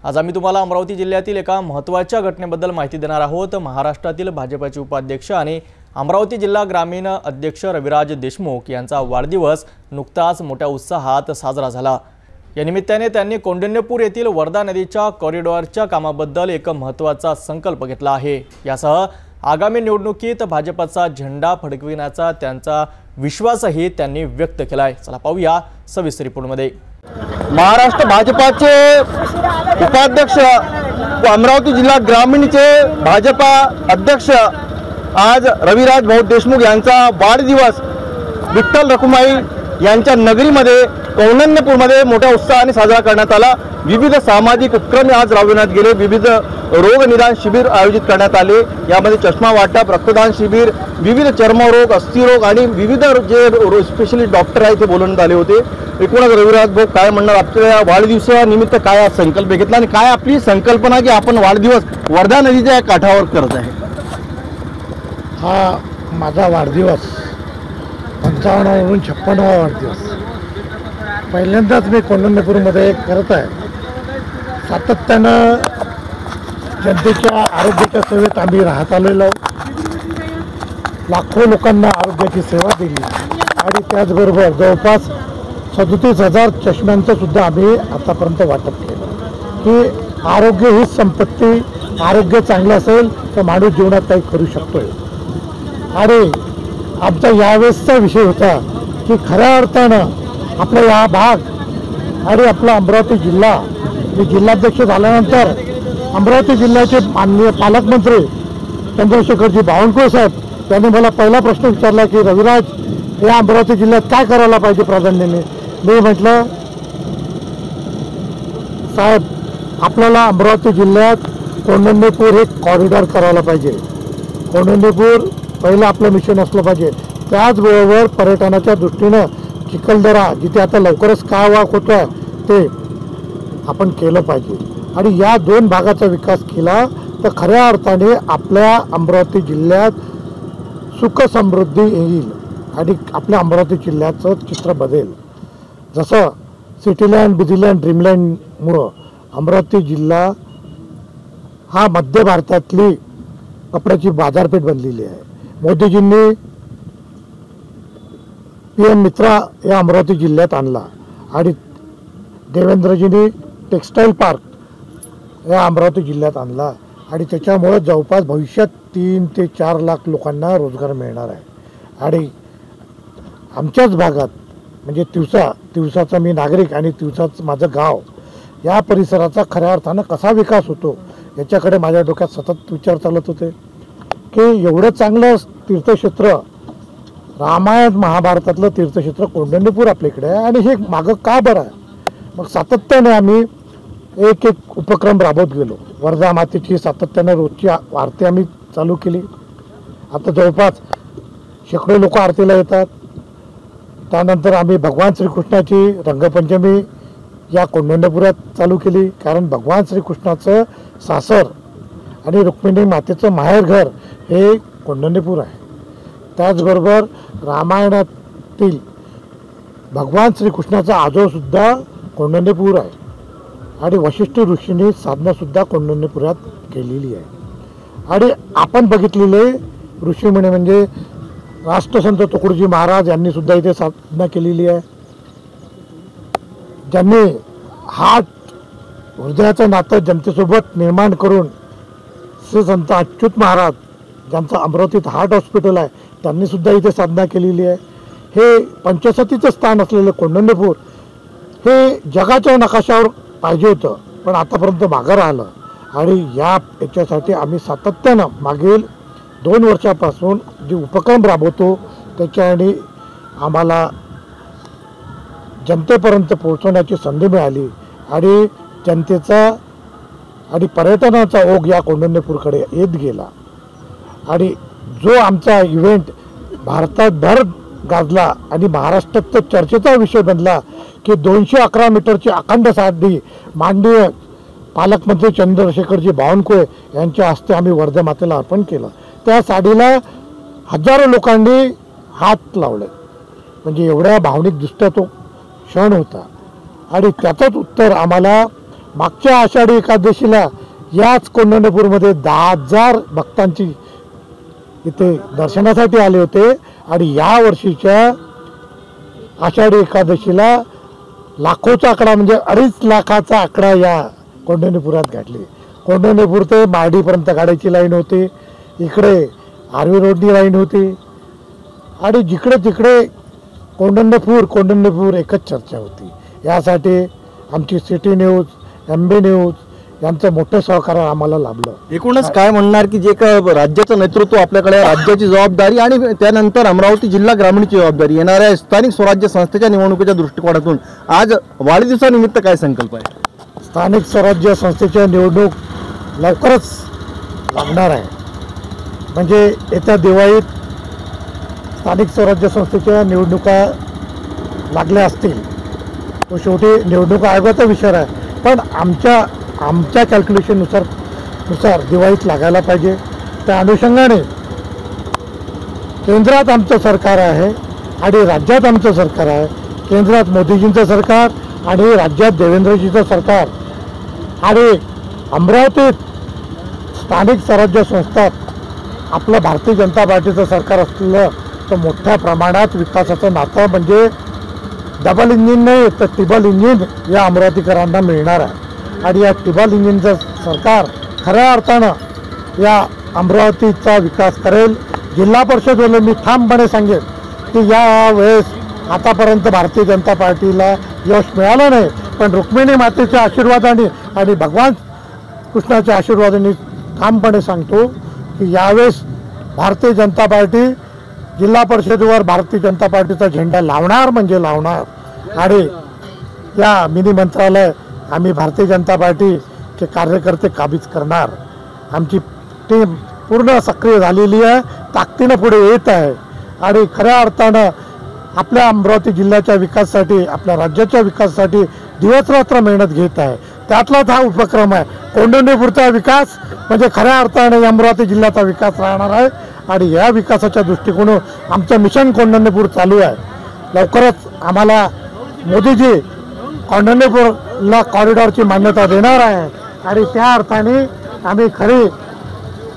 आज आम्ही तुम्हाला अमरावती जिल्ह्यातील एका महत्त्वाच्या घटनेबद्दल माहिती देणार आहोत। महाराष्ट्रातील भाजपचे उपाध्यक्ष आणि अमरावती जिल्हा ग्रामीण अध्यक्ष रविराज देशमुख यांचा वाढदिवस नुकताच मोठ्या उत्साहात साजरा झाला। या निमित्ताने त्यांनी कौंडिण्यपूर येथील वर्धा नदीच्या कॉरिडॉरच्या कामाबद्दल एक महत्त्वाचा संकल्प घेतला आहे। यासह आगामी निवडणुकीत भाजपचा झेंडा फडकविण्याचा त्यांचा विश्वासही त्यांनी व्यक्त केलाय। चला पाहूया सविस्तर रिपोर्टमध्ये। महाराष्ट्र भाजपाचे उपाध्यक्ष व अमरावती जिल्हा ग्रामीणचे भाजपा अध्यक्ष आज रविराज भाऊ देशमुख यांचा वाढदिवस विठ्ठल रखुमाई यांच्या नगरीमध्ये कौंडिण्यपूरमध्ये मोठ्या उत्साहाने साजरा करण्यात आला। विविध सामाजिक उपक्रम आज राबविण्यात गेले। विविध रोग निदान शिबिर आयोजित करण्यात आले। यामध्ये चष्मा वाटप, रक्तदान शिबिर, विविध चर्मरोग, अस्थिरोग आणि विविध जे स्पेशलिस्ट डॉक्टर आहेत ते बोलवण्यात आले होते। एकूणच रविराज भाऊ काय म्हणणार, आपल्या वाढदिवसानिमित्त काय संकल्प घेतला आणि काय आपली संकल्पना की आपण वाढदिवस वर्धा नदीच्या काठावर करत आहे? हा माझा वाढदिवस 55 वरून 56वा वाढदिवस। पहिल्यांदाच मी कौंडिण्यपूरमध्ये करत आहे। सातत्यानं जनतेच्या आरोग्याच्या सेवेत आम्ही राहत आलेलो आहोत। लाखो लोकांना आरोग्याची सेवा दिली आणि त्याचबरोबर जवळपास 37,000 चष्म्यांचं सुद्धा आम्ही आतापर्यंत वाटप केलं की आरोग्य ही संपत्ती, आरोग्य चांगलं असेल तर माणूस जीवनात काही करू शकतोय। आणि आमचा यावेळेसचा विषय होता की खऱ्या अर्थानं आपला या भाग आणि आपला अमरावती जिल्हा, मी जिल्हाध्यक्ष झाल्यानंतर अमरावती जिल्ह्याचे माननीय पालकमंत्री चंद्रशेखरजी बावनकुळे साहेब त्यांनी मला पहिला प्रश्न विचारला की रविराज या अमरावती जिल्ह्यात काय करायला पाहिजे प्राधान्याने। मी म्हटलं साहेब आपल्याला अमरावती जिल्ह्यात कौंडिण्यपूर हे कॉरिडॉर करायला पाहिजे। कौंडिण्यपूर पहिलं आपलं मिशन असलं पाहिजे। त्याचबरोबर पर्यटनाच्या दृष्टीनं चिखलदरा जिथे आता लवकरच काय वाक होतो आहे ते आपण केलं पाहिजे आणि या दोन भागाचा विकास केला तर खऱ्या अर्थाने आपल्या अमरावती जिल्ह्यात सुख समृद्धी येईल आणि आपल्या अमरावती जिल्ह्याचं चित्र बदलेल। जसं सिटीलँड, बिझीलँड, ड्रीमलँडमुळं अमरावती जिल्हा हा मध्य भारतातली कपड्याची बाजारपेठ बनलेली आहे। मोदीजींनी PM मित्रा या अमरावती जिल्ह्यात आणला आणि देवेंद्रजींनी टेक्स्टाईल पार्क या अमरावती जिल्ह्यात आणला आणि त्याच्यामुळे जवळपास भविष्यात 3 ते 4 लाख लोकांना रोजगार मिळणार आहे। आणि आमच्याच भागात म्हणजे तिवसाचा मी नागरिक आणि तिवसाचं माझं गाव, या परिसराचा खऱ्या अर्थानं कसा विकास होतो याच्याकडे माझ्या डोक्यात सतत विचार चालत होते की एवढं चांगलं तीर्थक्षेत्र, रामायण महाभारतातलं तीर्थक्षेत्र कौंडिण्यपूर आपल्याकडे आहे आणि हे मागं का बरं आहे। मग सातत्याने आम्ही एक उपक्रम राबवत गेलो। वर्धा मातेची सातत्याने रोजची आरती आम्ही चालू केली। आता जवळपास शेकडो लोक आरतीला येतात। त्यानंतर आम्ही भगवान श्रीकृष्णाची रंगपंचमी या कौंडिण्यपुरात चालू केली, कारण भगवान श्रीकृष्णाचं सासर आणि रुक्मिणी मातेचं माहेरघर हे कौंडिण्यपूर आहे। त्याचबरोबर रामायणातील भगवान श्रीकृष्णाचा आजोळसुद्धा कौंडिण्यपूर आहे आणि वशिष्ठ ऋषींनी साधनासुद्धा कौंडिण्यपुरात केलेली आहे। आणि आपण बघितलेले ऋषीमुनी म्हणजे राष्ट्रसंत तुकडोजी महाराज यांनी सुद्धा इथे साधना केलेली आहे। ज्यांनी हृदयाचं नातं जनतेसोबत निर्माण करून श्री संत अच्युत महाराज ज्यांचं अमरावतीत हार्ट हॉस्पिटल आहे त्यांनी सुद्धा इथे साधना केलेली आहे। हे पंचसतीचं स्थान असलेलं कौंडिण्यपूर हे जगाच्या नकाशावर पाहिजे होतं, पण आतापर्यंत मागं राहिलं आणि याच्यासाठी आम्ही सातत्यानं मागील 2 वर्षापासून जे उपक्रम राबवतो त्याच्याने आम्हाला जनतेपर्यंत पोहोचवण्याची संधी मिळाली आणि जनतेचा आणि पर्यटनाचा ओघ या कौंडिण्यपूरकडे येत गेला आणि जो आमचा इव्हेंट भारताभर गाजला आणि महाराष्ट्रात तर चर्चेचा विषय बनला की 211 मीटरची अखंड साडी माननीय पालकमंत्री चंद्रशेखरजी बावनकुळे यांच्या हस्ते आम्ही वर्धा मातेला अर्पण केलं। त्या साडीला हजारो लोकांनी हात लावले, म्हणजे एवढ्या भावनिकदृष्ट्या तो क्षण होता। आणि त्याचंच उत्तर आम्हाला मागच्या आषाढी एकादशीला याच कोंढाणेपूरमध्ये 10,000 भक्तांची इथे दर्शनासाठी आले होते आणि या वर्षीच्या आषाढी एकादशीला लाखोचा आकडा म्हणजे 2.5 लाखाचा आकडा या कोंढाणेपुरात गाठले. कोंढाणेपूर ते मार्डीपर्यंत गाड्याची लाईन होती, इकडे आर्वी रोडनी लाईन होती आणि जिकडे तिकडे कोंढाणेपूर एकच चर्चा होती. यासाठी आमची सिटी न्यूज, MB न्यूज यांचं मोठं सहकार्य आम्हाला लाभलं. एकूणच काय म्हणणार की जे काय राज्याचं नेतृत्व आपल्याकडे, राज्याची जबाबदारी आणि त्यानंतर अमरावती जिल्हा ग्रामीणची जबाबदारी, येणाऱ्या स्थानिक स्वराज्य संस्थेच्या निवडणुकीच्या दृष्टिकोनातून आज वाढदिवसानिमित्त काय संकल्प आहे? स्थानिक स्वराज्य संस्थेच्या निवडणूक लवकरच लागणार आहे. म्हणजे येत्या दिवाळीत स्थानिक स्वराज्य संस्थेच्या निवडणुका लागल्या असतील. तो शेवटी निवडणूक आयोगाचा विषय आहे, पण आमच्या कॅल्क्युलेशननुसार दिवाळीत लागायला पाहिजे. त्या अनुषंगाने केंद्रात आमचं सरकार आहे आणि राज्यात आमचं सरकार आहे. केंद्रात मोदीजींचं सरकार आणि राज्यात देवेंद्रजीचं सरकार आणि अमरावतीत स्थानिक स्वराज्य संस्थात आपलं भारतीय जनता पार्टीचं सरकार असलेलं तर मोठ्या प्रमाणात विकासाचं नातं म्हणजे डबल इंजिन नाही तर ट्रिबल इंजिन या अमरावतीकरांना मिळणार आहे. आणि या ट्रिबल इंजिनचं सरकार खऱ्या अर्थानं या अमरावतीचा विकास करेल. जिल्हा परिषदेला मी ठामपणे सांगेन की या वेळेस आतापर्यंत भारतीय जनता पार्टीला यश मिळालं नाही, पण रुक्मिणी मातेच्या आशीर्वादाने आणि भगवान कृष्णाच्या आशीर्वादाने ठामपणे सांगतो की यावेळेस भारतीय जनता पार्टी जिल्हा परिषदेवर भारतीय जनता पार्टीचा झेंडा लावणार म्हणजे लावणार. आणि या मिनी मंत्रालय आम्ही भारतीय जनता पार्टीचे कार्यकर्ते काबीज करणार. आमची टीम पूर्ण सक्रिय झालेली आहे, ताकदीनं पुढे येत आहे आणि खऱ्या अर्थानं आपल्या अमरावती जिल्ह्याच्या विकासासाठी, आपल्या राज्याच्या विकासासाठी दिवसरात्र मेहनत घेत आहे. त्यातलाच हा उपक्रम आहे. कोंढाणेपूरचा विकास म्हणजे खऱ्या अर्थाने अमरावती जिल्ह्याचा विकास राहणार आहे आणि या विकासाच्या दृष्टिकोनातून आमचं मिशन कोंढाणेपूर चालू आहे. लवकरच आम्हाला मोदीजी कोंढाणेपूरला कॉरिडॉरची मान्यता देणार आहे आणि त्या अर्थाने आम्ही खरी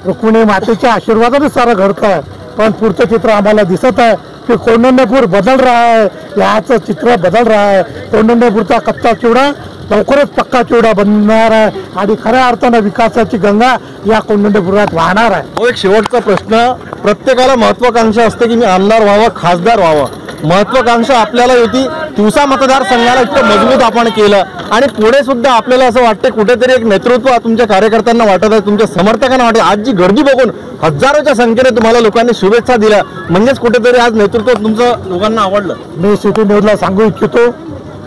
रुक्मिणी मातेच्या आशीर्वादाने सारं घडतं आहे. पण पुढचं चित्र आम्हाला दिसत आहे की कोंढाणेपूर बदल रहा आहे, याचं चित्र बदल रहा आहे. कोंढाणेपूरचा कच्चा चिवडा लवकरच पक्का चिवडा बनणार आहे आणि खऱ्या अर्थानं विकासाची गंगा या कोंढाणेपुरात वाहणार आहे. एक शेवटचा प्रश्न, प्रत्येकाला महत्वाकांक्षा असते की मी आमदार व्हावं, खासदार व्हावं. महत्वाकांक्षा आपल्याला होती, तिवसा मतदारसंघाला इतकं मजबूत आपण केलं आणि पुढे सुद्धा आपल्याला असं वाटते कुठेतरी एक नेतृत्व तुमच्या कार्यकर्त्यांना वाटत आहे, तुमच्या समर्थकांना वाटत. आज जी गर्दी बघून हजारोच्या संख्येने तुम्हाला लोकांनी शुभेच्छा दिल्या, म्हणजेच कुठेतरी आज नेतृत्व तुमचं लोकांना आवडलं. मी सिटी न्यूजला सांगू इच्छितो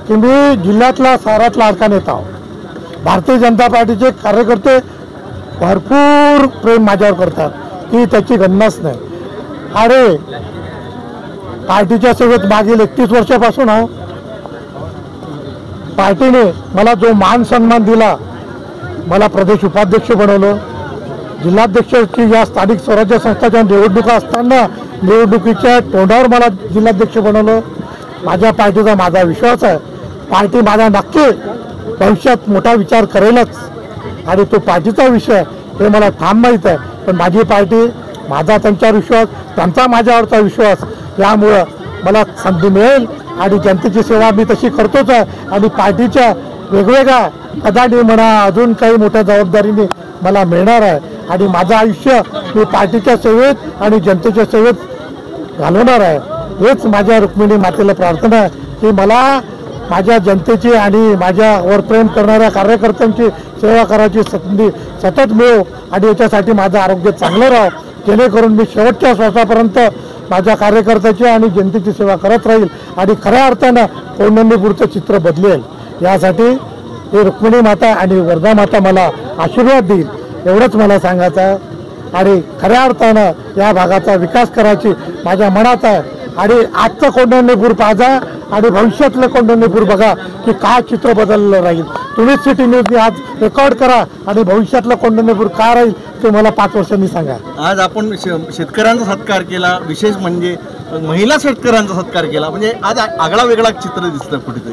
की मी जिल्ह्यातला सारात लाडका नेता आहो. भारतीय जनता पार्टीचे कार्यकर्ते भरपूर प्रेम माझ्यावर करतात की त्याची गणनाच नाही. अरे पार्टीच्या सेवेत मागील 31 वर्षापासून आहो. पार्टीने मला जो मान सन्मान दिला, मला प्रदेश उपाध्यक्ष बनवलं, जिल्हाध्यक्षाची या स्थानिक स्वराज्य संस्थाच्या निवडणुका असताना निवडणुकीच्या तोंडावर मला जिल्हाध्यक्ष बनवलं. माझ्या पार्टीचा माझा विश्वास आहे. पार्टी माझा नक्की भविष्यात मोठा विचार करेलच आणि तो पार्टीचा विषय हे मला ठाम माहीत आहे. पण माझी पार्टी, माझा त्यांच्यावर विश्वास, त्यांचा माझ्यावरचा विश्वास, यामुळं मला संधी मिळेल आणि जनतेची सेवा मी तशी करतोच आहे. आणि पार्टीच्या वेगवेगळ्या पदाने म्हणा, अजून काही मोठ्या जबाबदारीने मला मिळणार आहे आणि माझं आयुष्य मी पार्टीच्या सेवेत आणि जनतेच्या सेवेत घालवणार आहे. हेच माझ्या रुक्मिणी मातेला प्रार्थना आहे की मला माझ्या जनतेची आणि माझ्यावर प्रेम करणाऱ्या कार्यकर्त्यांची सेवा करायची संधी सतत मिळो आणि याच्यासाठी माझं आरोग्य चांगलं राहो, जेणेकरून मी शेवटच्या श्वासापर्यंत माझ्या कार्यकर्त्याची आणि जनतेची सेवा करत राहील आणि खऱ्या अर्थानं कोंढाणेपूरचं चित्र बदलेल. यासाठी हे रुक्मिणी माता आणि वर्धा माता मला आशीर्वाद देईल, एवढंच मला सांगायचं आहे. आणि खऱ्या अर्थानं या भागाचा विकास करायची माझ्या मनात आहे. आणि आजचं कोंढाणेपूर पाहा आणि भविष्यातलं कोंढाणेपूर बघा की काय चित्र बदललं राहील. तुम्हीच सिटी न्यूजने आज रेकॉर्ड करा आणि भविष्यातलं कोंढाणेपूर काय राहील ते मला 5 वर्षांनी सांगा. आज आपण शेतकऱ्यांचा सत्कार केला, विशेष म्हणजे महिला शेतकऱ्यांचा सत्कार केला, म्हणजे आज आगळा वेगळा चित्र दिसतं कुठेतरी.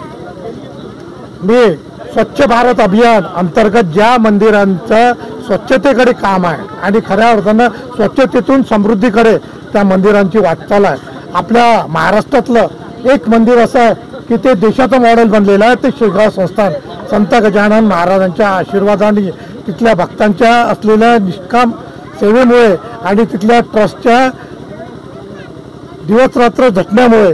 मी स्वच्छ भारत अभियान अंतर्गत ज्या मंदिरांचं स्वच्छतेकडे काम आहे आणि खऱ्या अर्थानं स्वच्छतेतून समृद्धीकडे त्या मंदिरांची वाटचाल आहे. आपल्या महाराष्ट्रातलं एक मंदिर असं आहे की ते देशाचं मॉडेल बनलेलं आहे, ते शेगाव संस्थान. संत गजानन महाराजांच्या आशीर्वादाने, तिथल्या भक्तांच्या असलेल्या निष्काम सेवेमुळे आणि तिथल्या ट्रस्टच्या दिवसरात्र झटण्यामुळे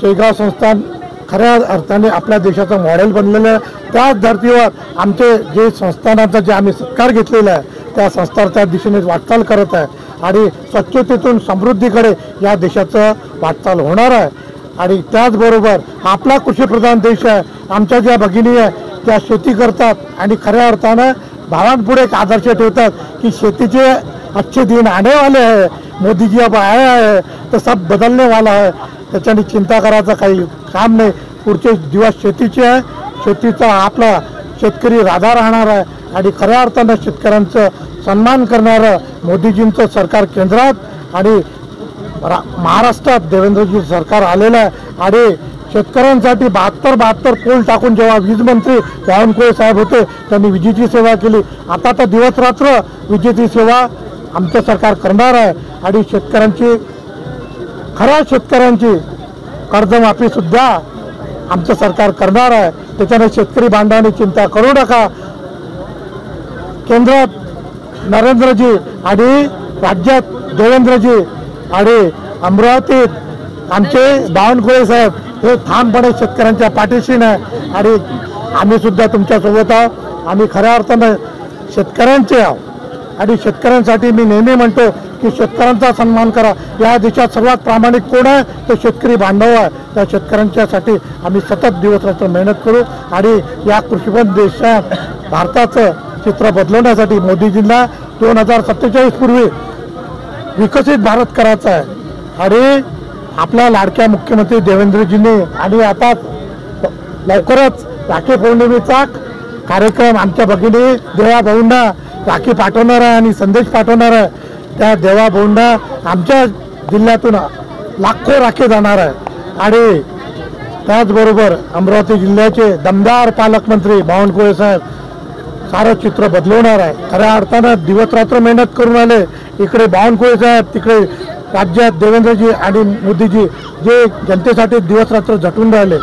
शेगाव संस्थान खऱ्या अर्थाने आपल्या देशाचं मॉडेल बनलेलं आहे. त्याच धर्तीवर आमचे जे संस्थानाचा जे आम्ही सत्कार घेतलेला आहे त्या संस्थानाच्या दिशेने वाटचाल करत आहे आणि स्वच्छतेतून समृद्धीकडे या देशाचं वाटचाल होणार आहे. आणि त्याचबरोबर आपला कृषीप्रधान देश आहे. आमच्या ज्या भगिनी आहे त्या शेती करतात आणि खऱ्या अर्थानं भावांपुढे एक आदर्श ठेवतात की शेतीचे अच्छे दिन आने वाले आहे, मोदी जी अब आया है तो सब बदलने वाला है. त्याच्याने चिंता करायचं काही काम नाही. पुढचे दिवस शेतीचे आहे. शेतीचा आपला शेतकरी राधा राहणार आहे आणि खऱ्या अर्थानं शेतकऱ्यांचं सन्मान करणारं मोदीजींचं सरकार केंद्रात आणि महाराष्ट्रात देवेंद्रजी सरकार आलेलं आहे. आणि शेतकऱ्यांसाठी 72 पोल टाकून जेव्हा वीज मंत्री बावनकुळे साहेब होते त्यांनी विजेची सेवा केली. आता तर दिवस रात्र विजेची सेवा आमचं सरकार करणार आहे आणि शेतकऱ्यांची, खऱ्या शेतकऱ्यांची कर्जमाफीसुद्धा आमचं सरकार करणार आहे. त्याच्याने शेतकरी बांधवांनी चिंता करू नका. केंद्रात नरेंद्रजी आणि राज्यात देवेंद्रजी आणि अमरावतीत आमचे बावनकुळे साहेब हे ठामपणे शेतकऱ्यांच्या पाठीशी आहे आणि आम्ही सुद्धा तुमच्यासोबत आहोत. आम्ही खऱ्या अर्थानं शेतकऱ्यांचे आहोत आणि शेतकऱ्यांसाठी मी नेहमी म्हणतो की शेतकऱ्यांचा सन्मान करा. या देशात सर्वात प्रामाणिक कोण आहे तो शेतकरी बांधव आहे. त्या शेतकऱ्यांच्यासाठी आम्ही सतत दिवसरात्र मेहनत करू आणि या कृषीप्रधान देशात भारताचं चित्र बदलवण्यासाठी मोदीजींना 2047 पूर्वी विकसित भारत करायचा आहे. आणि आपल्या लाडक्या मुख्यमंत्री देवेंद्रजींनी आणि आता लवकरच राखी पौर्णिमेचा कार्यक्रम आमच्या भगिनी देवाभाऊंना राखी पाठवणार आहे आणि संदेश पाठवणार आहे. त्या देवाभाऊंना आमच्या जिल्ह्यातून लाखो राखी जाणार आहे. आणि त्याचबरोबर अमरावती जिल्ह्याचे दमदार पालकमंत्री बावनकुळे साहेब सारं चित्र बदलवणार आहे. खऱ्या अर्थानं दिवसरात्र मेहनत करून आले. इकडे बावनकुळे साहेब, तिकडे राज्यात देवेंद्रजी आणि मोदीजी जे जनतेसाठी दिवसरात्र झटून राहिले.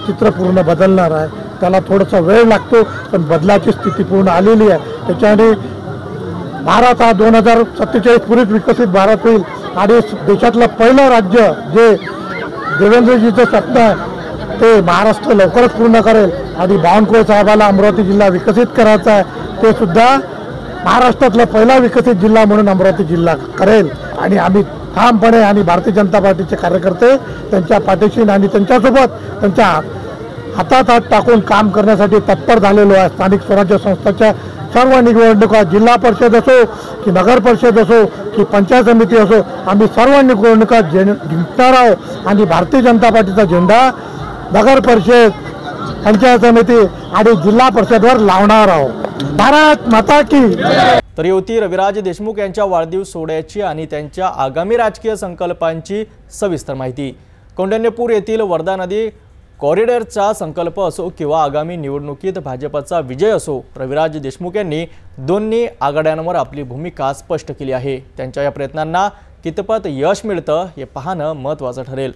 चित्र पूर्ण बदलणार आहे. त्याला थोडासा वेळ लागतो पण बदलाची स्थिती पूर्ण आलेली आहे. त्याच्याने भारत हा 2047 पूर्वीच विकसित भारत होईल आणि देशातलं पहिलं राज्य जे देवेंद्रजीचं स्वप्न आहे ते महाराष्ट्र लवकरच पूर्ण करेल. आणि बावनकुळे साहेबाला अमरावती जिल्हा विकसित करायचा आहे. ते सुद्धा महाराष्ट्रातला पहिला विकसित जिल्हा म्हणून अमरावती जिल्हा करेल. आणि आम्ही ठामपणे आणि भारतीय जनता पार्टीचे कार्यकर्ते त्यांच्या पाठीशी आणि त्यांच्यासोबत त्यांच्या हातात हात टाकून काम करण्यासाठी तत्पर झालेलो आहे. स्थानिक स्वराज्य संस्थांच्या सर्व निवडणुका, जिल्हा परिषद असो की नगर परिषद असो की पंचायत समिती असो, आम्ही सर्व निवडणुका जिंकणार आहोत आणि भारतीय जनता पार्टीचा झेंडा नगर परिषद, पंचायत समिती आणि जिल्हा परिषदवर लावणार आहोत. भारत माता की. तर होती रविराज देशमुख यांच्या वाढदिवस सोहळ्याची आणि त्यांच्या आगामी राजकीय संकल्पांची सविस्तर माहिती. कौंडिण्यपूर येथील वर्धा नदी कॉरिडॉरचा संकल्प असो किंवा आगामी निवडणुकीत भाजपचा विजय असो, रविराज देशमुख यांनी दोन्ही आघाड्यांवर आपली भूमिका स्पष्ट केली आहे. त्यांच्या या प्रयत्नांना कितपत यश मिळतं हे पाहणं महत्त्वाचं ठरेल.